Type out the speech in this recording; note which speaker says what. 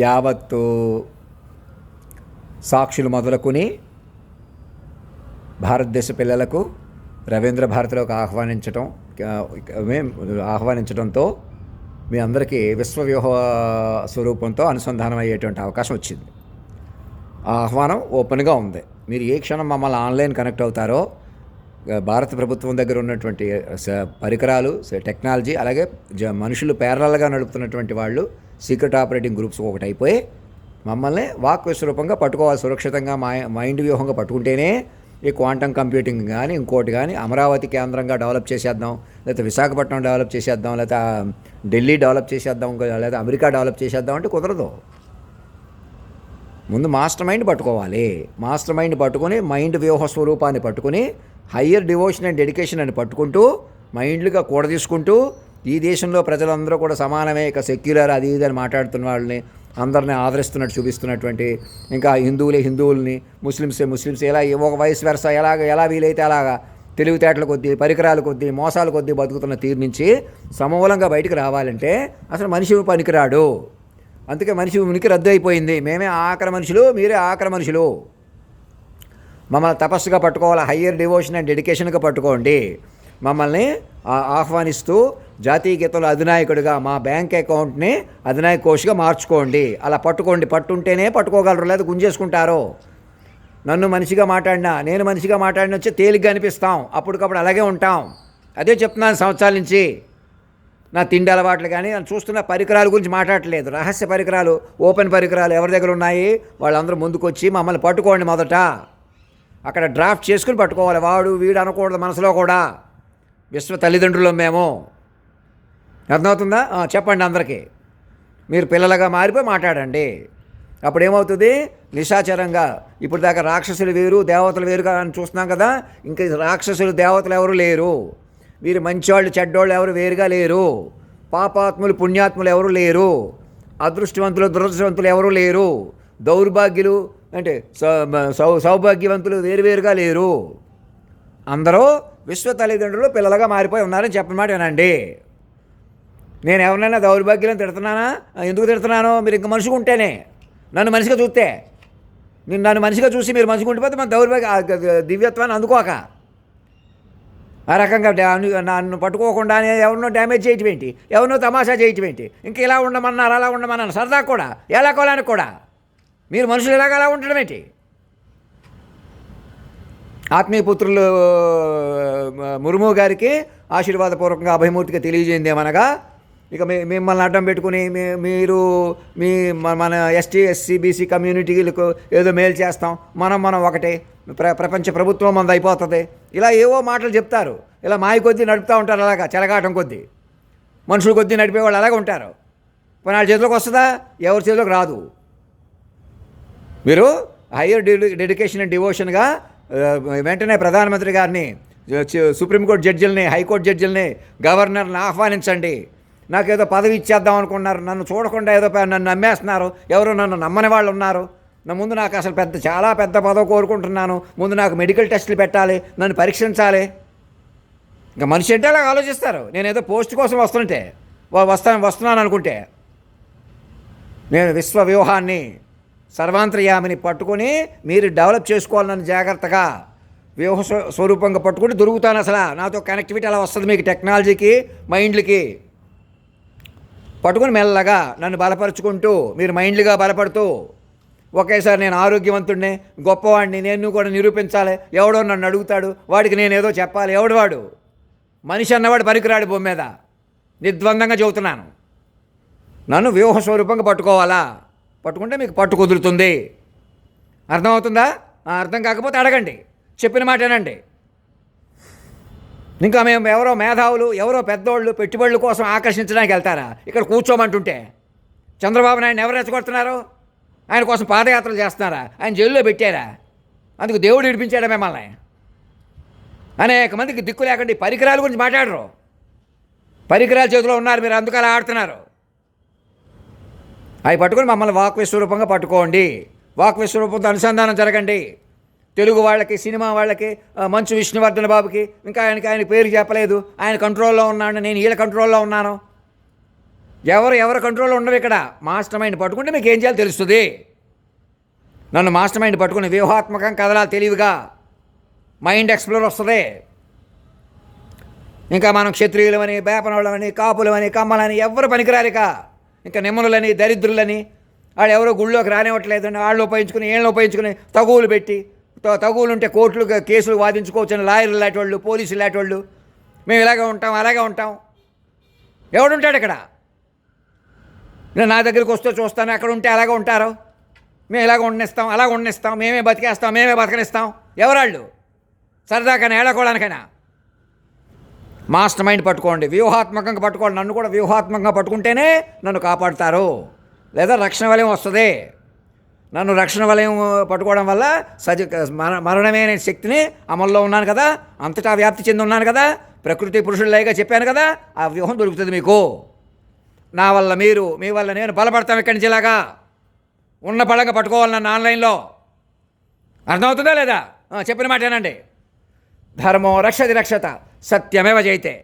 Speaker 1: యావత్తు సాక్షులు మొదలుకొని భారతదేశ పిల్లలకు రవీంద్ర భారతిలోకి ఆహ్వానించడంతో మీ అందరికీ విశ్వవ్యూహ స్వరూపంతో అనుసంధానం అయ్యేటువంటి అవకాశం వచ్చింది. ఆ ఆహ్వానం ఓపెన్గా ఉంది. మీరు ఏ క్షణం మమ్మల్ని ఆన్లైన్ కనెక్ట్ అవుతారో భారత ప్రభుత్వం దగ్గర ఉన్నటువంటి పరికరాలు, టెక్నాలజీ, అలాగే మనుషులు ప్యారలల్గా నడుపుతున్నటువంటి వాళ్ళు సీక్రెట్ ఆపరేటింగ్ గ్రూప్స్ ఒకటి అయిపోయి మమ్మల్ని వాక్ విశ్వరూపంగా పట్టుకోవాలి. సురక్షితంగా మైండ్ వ్యూహంగా పట్టుకుంటేనే ఈ క్వాంటమ్ కంప్యూటింగ్ కానీ ఇంకోటి కానీ అమరావతి కేంద్రంగా డెవలప్ చేసేద్దాం, లేకపోతే విశాఖపట్నం డెవలప్ చేసేద్దాం, లేకపోతే ఢిల్లీ డెవలప్ చేసేద్దాం, లేదా అమెరికా డెవలప్ చేసేద్దాం అంటే కుదరదు. ముందు మాస్టర్ మైండ్ పట్టుకోవాలి. మాస్టర్ మైండ్ పట్టుకొని మైండ్ వ్యూహ స్వరూపాన్ని పట్టుకుని హయ్యర్ డివోషన్ అండ్ డెడికేషన్ అని పట్టుకుంటూ మైండ్లుగా కూడ తీసుకుంటూ ఈ దేశంలో ప్రజలందరూ కూడా సమానమే, ఇక సెక్యులర్ అది ఇది అని మాట్లాడుతున్న వాళ్ళని అందరినీ ఆదరిస్తున్నట్టు చూపిస్తున్నటువంటి, ఇంకా హిందువుల్ని ముస్లిమ్స్ ఇలా ఒక వయసు వరుస ఎలా వీలైతే అలాగా తెలివితేటల కొద్దీ, పరికరాల కొద్దీ, మోసాల కొద్దీ బతుకుతున్న తీరు నుంచి సమూలంగా బయటకు రావాలంటే అసలు మనిషి పనికిరాడు. అందుకే మనిషి ఉనికి రద్దు అయిపోయింది. మేమే ఆఖరి మనుషులు, మీరే ఆఖరి మనుషులు. మమ్మల్ని తపస్సుగా పట్టుకోవాలి, హయ్యర్ డివోషన్ అండ్ డెడికేషన్గా పట్టుకోండి. మమ్మల్ని ఆహ్వానిస్తూ జాతీయ గీతంలో అధినాయకుడిగా మా బ్యాంక్ అకౌంట్ని అధినాయక కోష్గా మార్చుకోండి. అలా పట్టుకోండి. పట్టుంటేనే పట్టుకోగలరు, లేదా గుంజేసుకుంటారు. నన్ను మనిషిగా మాట్లాడినా, నేను మనిషిగా మాట్లాడిన వచ్చి తేలిగ్గా అనిపిస్తాం. అప్పటికప్పుడు అలాగే ఉంటాం. అదే చెప్తున్నాను సంవత్సరాల నుంచి. నా తిండి అలవాట్లు కానీ చూస్తున్న పరికరాల గురించి మాట్లాడట్లేదు. రహస్య పరికరాలు, ఓపెన్ పరికరాలు ఎవరి దగ్గర ఉన్నాయి వాళ్ళందరూ ముందుకు వచ్చి మమ్మల్ని పట్టుకోండి. మొదట అక్కడ డ్రాఫ్ట్ చేసుకుని పట్టుకోవాలి. వాడు వీడు అనకూడదు మనసులో కూడా. విశ్వ తల్లిదండ్రులు మేము. అర్థమవుతుందా? చెప్పండి అందరికీ. మీరు పిల్లలుగా మారిపోయి మాట్లాడండి. అప్పుడు ఏమవుతుంది? నిశాచరంగా ఇప్పుడు దాకా రాక్షసులు వేరు దేవతలు వేరుగా అని చూస్తున్నాం కదా. ఇంకా రాక్షసులు దేవతలు ఎవరు లేరు. వీరు మంచివాళ్ళు చెడ్డోళ్ళు ఎవరు వేరుగా లేరు. పాపాత్ములు పుణ్యాత్ములు ఎవరు లేరు. అదృష్టవంతులు దురదృష్టవంతులు ఎవరు లేరు. దౌర్భాగ్యులు అంటే సౌభాగ్యవంతులు వేరువేరుగా లేరు. అందరూ విశ్వ తల్లిదండ్రులు పిల్లలుగా మారిపోయి ఉన్నారని చెప్పమాట వినండి. నేను ఎవరినైనా దౌర్భాగ్యం తిడుతున్నానా? ఎందుకు తిడుతున్నాను? మీరు ఇంక మనిషిగా ఉంటేనే. నన్ను మనిషిగా చూస్తే, నన్ను మనిషిగా చూసి మీరు మనిషిగా ఉండిపోతే మన దివ్యత్వాన్ని అందుకోక ఆ రకంగా నన్ను పట్టుకోకుండానే ఎవరినో డ్యామేజ్ చేయటం ఏంటి, ఎవరినో తమాషా చేయటం ఏంటి, ఇంక ఇలా ఉండమన్నారు అలా ఉండమన్నారు సరదా కూడా ఎలా కోలానికి కూడా మీరు మనుషులు ఎలాగ అలా ఉండడం ఏంటి? ఆత్మీయ పుత్రులు ముర్ము గారికి ఆశీర్వాదపూర్వకంగా అభయమూర్తిగా తెలియజేయిందేమనగా, ఇక మిమ్మల్ని అడ్డం పెట్టుకుని మీరు మన ఎస్టీ ఎస్సీ బీసీ కమ్యూనిటీలకు ఏదో మేలు చేస్తాం, మనం ఒకటే, ప్రపంచ ప్రభుత్వం మంది అయిపోతుంది, ఇలా ఏవో మాటలు చెప్తారు. ఇలా మాయ కొద్దీ నడుపుతూ ఉంటారు. అలాగా చెలగాటం కొద్దీ మనుషుల కొద్దీ నడిపేవాళ్ళు అలాగే ఉంటారు. పోనీ వాళ్ళ చేతిలోకి వస్తుందా? ఎవరి చేతిలోకి రాదు. మీరు హయ్యర్ డెడికేషన్ అండ్ డివోషన్గా వెంటనే ప్రధానమంత్రి గారిని, సుప్రీంకోర్టు జడ్జిల్ని, హైకోర్టు జడ్జిల్ని, గవర్నర్ని ఆహ్వానించండి. నాకేదో పదవి ఇచ్చేద్దాం అనుకున్నారు. నన్ను చూడకుండా ఏదో నన్ను నమ్మేస్తున్నారు. ఎవరో నన్ను నమ్మని వాళ్ళు ఉన్నారు. ముందు నాకు అసలు చాలా పెద్ద పదవి కోరుకుంటున్నాను. ముందు నాకు మెడికల్ టెస్టులు పెట్టాలి, నన్ను పరీక్షించాలి. ఇంకా మనిషి అంటే అలా ఆలోచిస్తారు. నేనేదో పోస్ట్ కోసం వస్తున్నాను అనుకుంటే. నేను విశ్వ వ్యూహాన్ని సర్వాంతర్యామిని పట్టుకొని మీరు డెవలప్ చేసుకోవాలని జాగ్రత్తగా వ్యూహ స్వరూపంగా పట్టుకుంటే దొరుకుతాను. అసలు నాతో కనెక్టివిటీ అలా వస్తుంది మీకు, టెక్నాలజీకి, మైండ్లకి. పట్టుకుని మెల్లగా నన్ను బలపరుచుకుంటూ మీరు మైండ్లుగా బలపడుతూ ఒకేసారి నేను ఆరోగ్యవంతుడిని, గొప్పవాడిని, నేను కూడా నిరూపించాలి. ఎవడో నన్ను అడుగుతాడు, వాడికి నేనేదో చెప్పాలి. ఎవడు మనిషి అన్నవాడు పనికిరాడు భూమి మీద. నిర్ద్వందంగా చెబుతున్నాను. నన్ను వ్యూహ స్వరూపంగా పట్టుకోవాలా? పట్టుకుంటే మీకు పట్టు కుదురుతుంది. అర్థమవుతుందా? అర్థం కాకపోతే అడగండి, చెప్పిన మాటేనండి. ఇంకా మేము ఎవరో మేధావులు, ఎవరో పెద్దోళ్ళు పెట్టుబడుల కోసం ఆకర్షించడానికి వెళ్తారా? ఇక్కడ కూర్చోమంటుంటే చంద్రబాబు నాయుడు ఎవరు రెచ్చగొడుతున్నారు? ఆయన కోసం పాదయాత్రలు చేస్తున్నారా? ఆయన జైల్లో పెట్టారా? అందుకు దేవుడు విడిపించాడా మిమ్మల్ని? అనేక మందికి దిక్కు లేకుండా పరికరాల గురించి మాట్లాడరు. పరికరాల చేతిలో ఉన్నారు మీరు, అందుకు అలా ఆడుతున్నారు. అవి పట్టుకొని మమ్మల్ని వాక్ విశ్వరూపంగా పట్టుకోండి. వాక్ విశ్వరూపంతో అనుసంధానం జరగండి. తెలుగు వాళ్ళకి, సినిమా వాళ్ళకి, మంచు విష్ణువర్ధన్ బాబుకి, ఇంకా ఆయన పేరు చెప్పలేదు, ఆయన కంట్రోల్లో ఉన్నాడు, నేను వీళ్ళ కంట్రోల్లో ఉన్నాను. ఎవరు కంట్రోల్లో ఉండవు ఇక్కడ. మాస్టర్ మైండ్ పట్టుకుంటే మీకు ఏం చేయాలో తెలుస్తుంది. నన్ను మాస్టర్ మైండ్ పట్టుకుని వ్యూహాత్మకం కదలాలి తెలివిగా, మైండ్ ఎక్స్ప్లోర్ వస్తుంది. ఇంకా మనం క్షత్రియులమని, బేపనోళ్ళమని, కాపులమని, కమ్మలని ఎవరు పనికిరారు. ఇంకా నిమ్మనులని, దరిద్రులని, వాళ్ళు ఎవరో గుళ్ళోకి రానివ్వట్లేదు అని వాళ్ళు ఉపయోగించుకుని వీళ్ళని ఉపయోగించుకుని తగువులు పెట్టి, తగువులు ఉంటే కోర్టులు కేసులు వాదించుకోవచ్చని లాయర్లు లాంటి వాళ్ళు, పోలీసులు లాంటి వాళ్ళు, మేము ఇలాగే ఉంటాం అలాగే ఉంటాం. ఎవడుంటాడు ఇక్కడ? నేను నా దగ్గరికి వస్తే చూస్తాను, అక్కడ ఉంటే అలాగే ఉంటారు. మేము ఇలాగ ఉండనిస్తాం అలాగ ఉండనిస్తాం, మేమే బతికేస్తాం మేమే బతకనిస్తాం. ఎవరాళ్ళు? సరదాకైనా ఏడకోవడానికైనా. మాస్టర్ మైండ్ పట్టుకోండి, వ్యూహాత్మకంగా పట్టుకోండి. నన్ను కూడా వ్యూహాత్మకంగా పట్టుకుంటేనే నన్ను కాపాడుతారు, లేదా రక్షణ వలయం వస్తుంది. నన్ను రక్షణ వలయం పట్టుకోవడం వల్ల మరణమే అనే శక్తిని అమల్లో ఉన్నాను కదా, అంతటా వ్యాప్తి చెంది ఉన్నాను కదా, ప్రకృతి పురుషుల్లాగా చెప్పాను కదా, ఆ వ్యూహం దొరుకుతుంది మీకు. నా వల్ల మీరు, మీ వల్ల నేను బలపడతాం. ఇక్కడి నుంచి ఇలాగా ఉన్న పడంగా పట్టుకోవాలి నన్ను ఆన్లైన్లో. అర్థమవుతుందా లేదా? చెప్పిన మాట ఏనండి. ధర్మో రక్షతి రక్షత, సత్యమేవ జయతే.